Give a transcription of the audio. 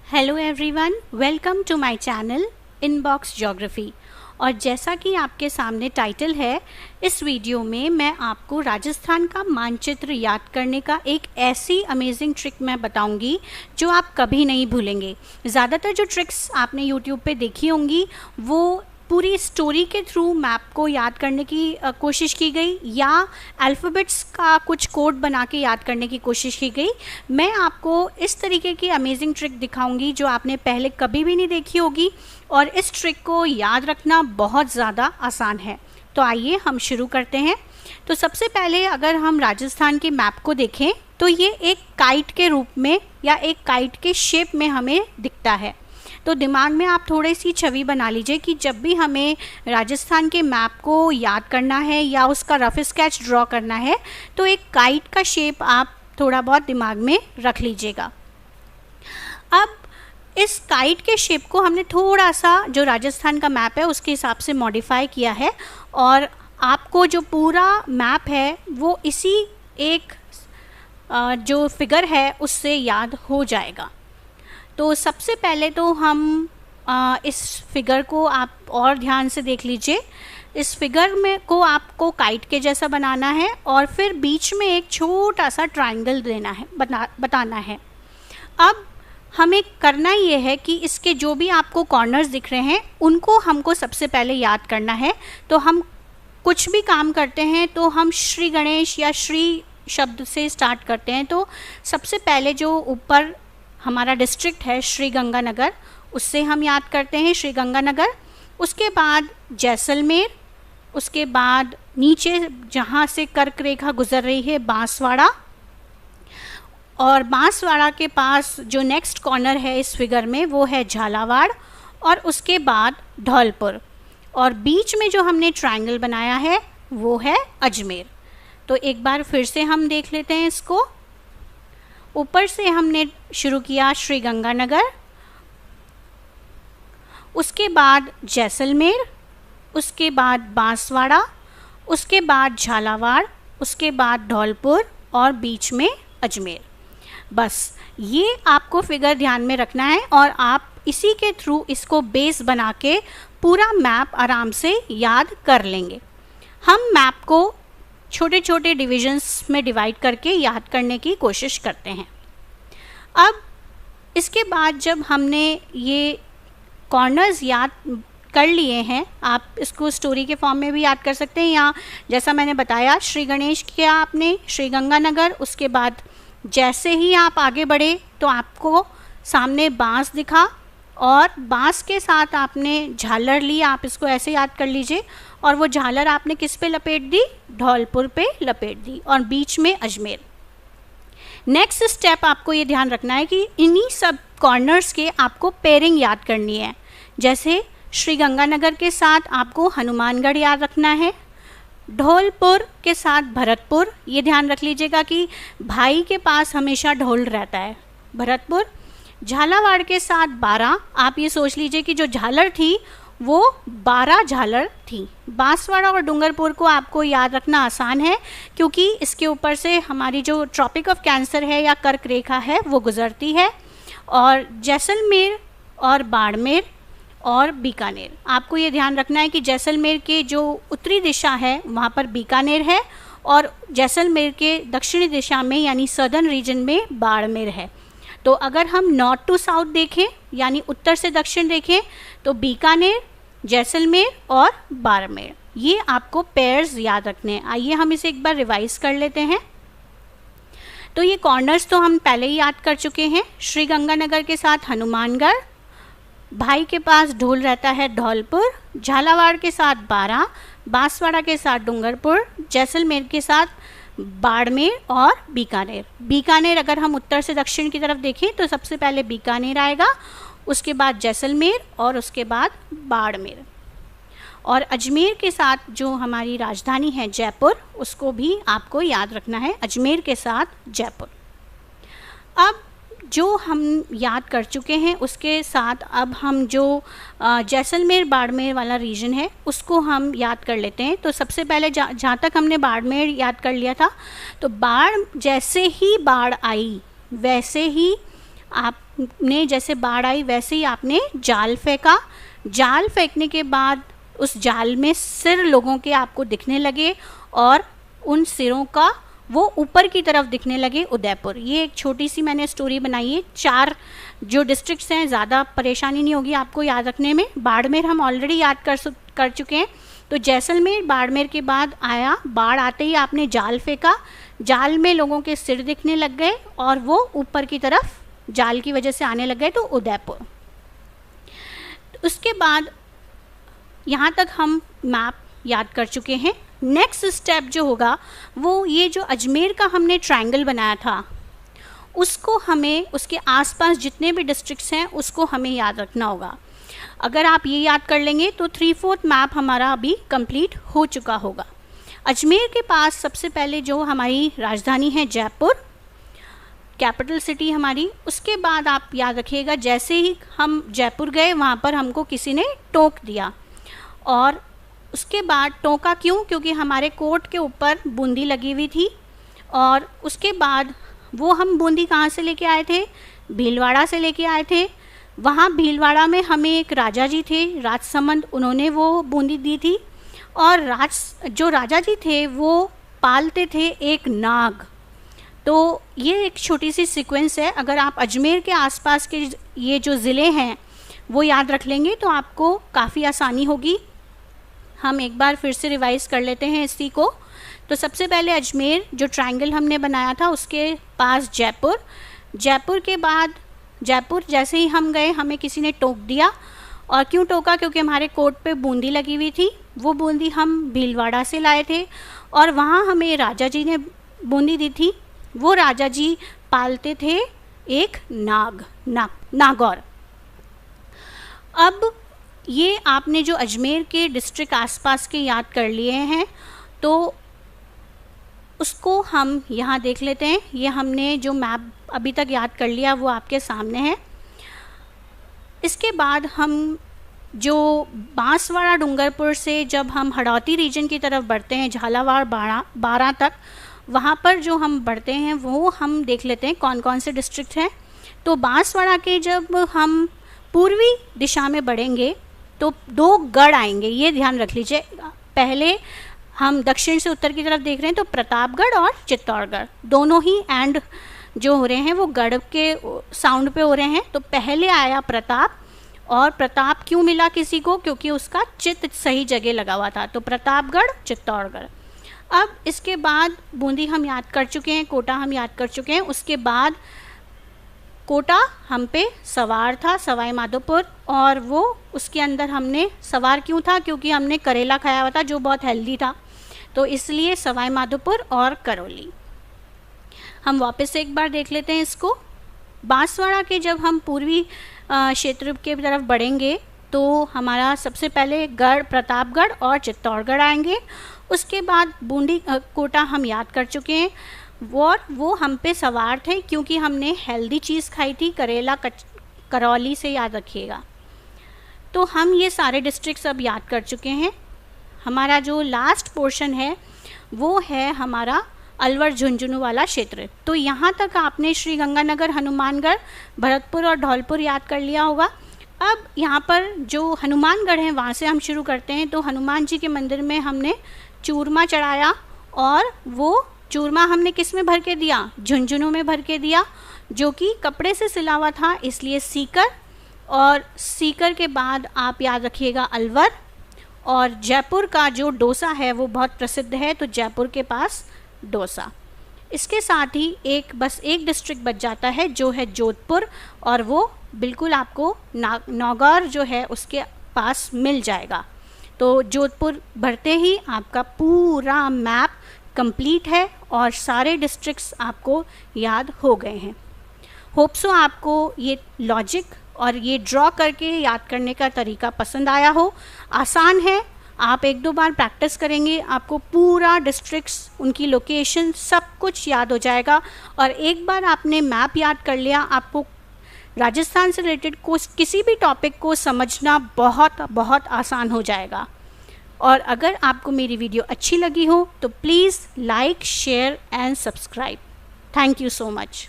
Hello everyone, welcome to my channel inbox geography. और जैसा कि आपके सामने टाइटल है, इस वीडियो में मैं आपको राजस्थान का मानचित्र याद करने का एक ऐसी अमेजिंग ट्रिक मैं बताऊंगी जो आप कभी नहीं भूलेंगे। ज़्यादातर जो ट्रिक्स आपने यूट्यूब पे देखी होंगी वो पूरी स्टोरी के थ्रू मैप को याद करने की कोशिश की गई या अल्फ़ाबेट्स का कुछ कोड बना के याद करने की कोशिश की गई। मैं आपको इस तरीके की अमेजिंग ट्रिक दिखाऊंगी जो आपने पहले कभी भी नहीं देखी होगी और इस ट्रिक को याद रखना बहुत ज़्यादा आसान है। तो आइए हम शुरू करते हैं। तो सबसे पहले अगर हम राजस्थान के मैप को देखें तो ये एक काइट के रूप में या एक काइट के शेप में हमें दिखता है। तो दिमाग में आप थोड़ी सी छवि बना लीजिए कि जब भी हमें राजस्थान के मैप को याद करना है या उसका रफ स्केच ड्रॉ करना है तो एक काइट का शेप आप थोड़ा बहुत दिमाग में रख लीजिएगा। अब इस काइट के शेप को हमने थोड़ा सा जो राजस्थान का मैप है उसके हिसाब से मॉडिफाई किया है और आपको जो पूरा मैप है वो इसी एक जो फिगर है उससे याद हो जाएगा। तो सबसे पहले तो हम इस फिगर को आप और ध्यान से देख लीजिए। इस फिगर में को आपको काइट के जैसा बनाना है और फिर बीच में एक छोटा सा ट्रायंगल देना है, बताना है। अब हमें करना ये है कि इसके जो भी आपको कॉर्नर्स दिख रहे हैं उनको हमको सबसे पहले याद करना है। तो हम कुछ भी काम करते हैं तो हम श्री गणेश या श्री शब्द से स्टार्ट करते हैं। तो सबसे पहले जो ऊपर हमारा डिस्ट्रिक्ट है श्री गंगानगर, उससे हम याद करते हैं श्री गंगानगर। उसके बाद जैसलमेर, उसके बाद नीचे जहाँ से कर्क रेखा गुजर रही है बांसवाड़ा, और बांसवाड़ा के पास जो नेक्स्ट कॉर्नर है इस फिगर में वो है झालावाड़, और उसके बाद धौलपुर, और बीच में जो हमने ट्रायंगल बनाया है वो है अजमेर। तो एक बार फिर से हम देख लेते हैं इसको। ऊपर से हमने शुरू किया श्री गंगानगर, उसके बाद जैसलमेर, उसके बाद बांसवाड़ा, उसके बाद झालावाड़, उसके बाद धौलपुर और बीच में अजमेर। बस ये आपको फिगर ध्यान में रखना है और आप इसी के थ्रू इसको बेस बना के पूरा मैप आराम से याद कर लेंगे। हम मैप को छोटे छोटे डिविजन्स में डिवाइड करके याद करने की कोशिश करते हैं। अब इसके बाद जब हमने ये कॉर्नर्स याद कर लिए हैं, आप इसको स्टोरी के फॉर्म में भी याद कर सकते हैं या जैसा मैंने बताया श्री गणेश किया आपने, श्री गंगानगर, उसके बाद जैसे ही आप आगे बढ़े तो आपको सामने बांस दिखा और बांस के साथ आपने झालर ली, आप इसको ऐसे याद कर लीजिए, और वो झालर आपने किस पे लपेट दी? धौलपुर पे लपेट दी, और बीच में अजमेर। नेक्स्ट स्टेप आपको ये ध्यान रखना है कि इन्हीं सब कॉर्नर्स के आपको पेयरिंग याद करनी है। जैसे श्री गंगानगर के साथ आपको हनुमानगढ़ याद रखना है, धौलपुर के साथ भरतपुर, ये ध्यान रख लीजिएगा कि भाई के पास हमेशा ढोल रहता है, भरतपुर। झालावाड़ के साथ 12, आप ये सोच लीजिए कि जो झालर थी वो 12 झालर थी। बांसवाड़ा और डूंगरपुर को आपको याद रखना आसान है क्योंकि इसके ऊपर से हमारी जो ट्रॉपिक ऑफ कैंसर है या कर्क रेखा है वो गुजरती है। और जैसलमेर और बाड़मेर और बीकानेर, आपको ये ध्यान रखना है कि जैसलमेर के जो उत्तरी दिशा है वहाँ पर बीकानेर है और जैसलमेर के दक्षिणी दिशा में यानी सदर्न रीजन में बाड़मेर है। तो अगर हम नॉर्थ टू साउथ देखें यानी उत्तर से दक्षिण देखें तो बीकानेर, जैसलमेर और बाड़मेर, ये आपको पेयर्स याद रखने हैं। आइए हम इसे एक बार रिवाइज कर लेते हैं। तो ये कॉर्नर्स तो हम पहले ही याद कर चुके हैं। श्री गंगानगर के साथ हनुमानगढ़, भाई के पास ढोल रहता है धौलपुर, झालावाड़ के साथ 12, बांसवाड़ा के साथ डूंगरपुर, जैसलमेर के साथ बाड़मेर और बीकानेर। बीकानेर अगर हम उत्तर से दक्षिण की तरफ देखें तो सबसे पहले बीकानेर आएगा, उसके बाद जैसलमेर और उसके बाद बाड़मेर। और अजमेर के साथ जो हमारी राजधानी है जयपुर, उसको भी आपको याद रखना है, अजमेर के साथ जयपुर। अब जो हम याद कर चुके हैं उसके साथ अब हम जो जैसलमेर बाड़मेर वाला रीजन है उसको हम याद कर लेते हैं। तो सबसे पहले जहाँ तक हमने बाड़मेर याद कर लिया था, तो बाढ़ जैसे ही बाढ़ आई वैसे ही आपने जैसे बाढ़ आई वैसे ही आपने जाल फेंका। जाल फेंकने के बाद उस जाल में सिर लोगों के आपको दिखने लगे और उन सिरों का वो ऊपर की तरफ दिखने लगे उदयपुर। ये एक छोटी सी मैंने स्टोरी बनाई है। 4 जो डिस्ट्रिक्ट्स हैं, ज़्यादा परेशानी नहीं होगी आपको याद रखने में। बाड़मेर हम ऑलरेडी याद कर चुके हैं। तो जैसलमेर बाड़मेर के बाद आया। बाढ़ आते ही आपने जाल फेंका, जाल में लोगों के सिर दिखने लग गए और वो ऊपर की तरफ जाल की वजह से आने लग गए, तो उदयपुर। उसके बाद यहाँ तक हम मैप याद कर चुके हैं। नेक्स्ट स्टेप जो होगा वो ये जो अजमेर का हमने ट्रायंगल बनाया था उसको हमें, उसके आसपास जितने भी डिस्ट्रिक्ट्स हैं उसको हमें याद रखना होगा। अगर आप ये याद कर लेंगे तो 3/4 मैप हमारा अभी कंप्लीट हो चुका होगा। अजमेर के पास सबसे पहले जो हमारी राजधानी है जयपुर, कैपिटल सिटी हमारी। उसके बाद आप याद रखिएगा, जैसे ही हम जयपुर गए वहाँ पर हमको किसी ने टोक दिया, और उसके बाद टोका क्यों? क्योंकि हमारे कोट के ऊपर बूंदी लगी हुई थी। और उसके बाद वो हम बूंदी कहाँ से लेके आए थे? भीलवाड़ा से लेके आए थे। वहाँ भीलवाड़ा में हमें एक राजा जी थे, राजसमंद, उन्होंने वो बूंदी दी थी। और जो राजा जी थे वो पालते थे एक नाग। तो ये एक छोटी सी सीक्वेंस है। अगर आप अजमेर के आसपास के ये जो ज़िले हैं वो याद रख लेंगे तो आपको काफ़ी आसानी होगी। हम एक बार फिर से रिवाइज़ कर लेते हैं इसी को। तो सबसे पहले अजमेर जो ट्रायंगल हमने बनाया था उसके पास जयपुर। जयपुर के बाद, जयपुर जैसे ही हम गए हमें किसी ने टोक दिया। और क्यों टोका? क्योंकि हमारे कोट पे बूंदी लगी हुई थी। वो बूंदी हम भीलवाड़ा से लाए थे और वहाँ हमें राजा जी ने बूंदी दी थी। वो राजा जी पालते थे एक नागौर। अब ये आपने जो अजमेर के डिस्ट्रिक्ट आसपास के याद कर लिए हैं तो उसको हम यहाँ देख लेते हैं। ये हमने जो मैप अभी तक याद कर लिया वो आपके सामने है। इसके बाद हम जो बांसवाड़ा डूंगरपुर से जब हम हड़ौती रीजन की तरफ बढ़ते हैं, झालावाड़ बारां तक, वहाँ पर जो हम बढ़ते हैं वो हम देख लेते हैं कौन कौन से डिस्ट्रिक्ट हैं। तो बांसवाड़ा के जब हम पूर्वी दिशा में बढ़ेंगे तो 2 गढ़ आएंगे, ये ध्यान रख लीजिए। पहले हम दक्षिण से उत्तर की तरफ देख रहे हैं तो प्रतापगढ़ और चित्तौड़गढ़ दोनों ही एंड जो हो रहे हैं वो गढ़ के साउंड पे हो रहे हैं। तो पहले आया प्रताप, और प्रताप क्यों मिला किसी को? क्योंकि उसका चित्त सही जगह लगा हुआ था। तो प्रतापगढ़, चित्तौड़गढ़। अब इसके बाद बूंदी हम याद कर चुके हैं, कोटा हम याद कर चुके हैं। उसके बाद कोटा हम पे सवार था, सवाई माधोपुर, और वो उसके अंदर हमने सवार क्यों था? क्योंकि हमने करेला खाया हुआ था जो बहुत हेल्दी था, तो इसलिए सवाई माधोपुर और करौली। हम वापस से एक बार देख लेते हैं इसको। बांसवाड़ा के जब हम पूर्वी क्षेत्र के तरफ बढ़ेंगे तो हमारा सबसे पहले गढ़ प्रतापगढ़ और चित्तौड़गढ़ आएंगे। उसके बाद बूंदी कोटा हम याद कर चुके हैं, वो हम पे सवार थे क्योंकि हमने हेल्दी चीज़ खाई थी, करेला करौली से याद रखिएगा। तो हम ये सारे डिस्ट्रिक्ट्स अब याद कर चुके हैं। हमारा जो लास्ट पोर्शन है वो है हमारा अलवर झुंझुनू वाला क्षेत्र। तो यहाँ तक आपने श्री गंगानगर, हनुमानगढ़, भरतपुर और धौलपुर याद कर लिया होगा। अब यहाँ पर जो हनुमानगढ़ है वहाँ से हम शुरू करते हैं। तो हनुमान जी के मंदिर में हमने चूरमा चढ़ाया, और वो चूरमा हमने किस में भर के दिया? झुंझुनू में भर के दिया, जो कि कपड़े से सिला हुआ था, इसलिए सीकर। और सीकर के बाद आप याद रखिएगा अलवर। और जयपुर का जो डोसा है वो बहुत प्रसिद्ध है, तो जयपुर के पास डोसा। इसके साथ ही बस एक डिस्ट्रिक्ट बच जाता है जो है जोधपुर, और वो बिल्कुल आपको नागौर जो है उसके पास मिल जाएगा। तो जोधपुर भरते ही आपका पूरा मैप कंप्लीट है और सारे डिस्ट्रिक्ट्स आपको याद हो गए हैं। होप सो आपको ये लॉजिक और ये ड्रॉ करके याद करने का तरीका पसंद आया हो। आसान है, आप 1-2 बार प्रैक्टिस करेंगे, आपको पूरा डिस्ट्रिक्ट्स, उनकी लोकेशन, सब कुछ याद हो जाएगा। और एक बार आपने मैप याद कर लिया, आपको राजस्थान से रिलेटेड किसी भी टॉपिक को समझना बहुत बहुत आसान हो जाएगा। और अगर आपको मेरी वीडियो अच्छी लगी हो तो please like, share and subscribe. Thank you so much.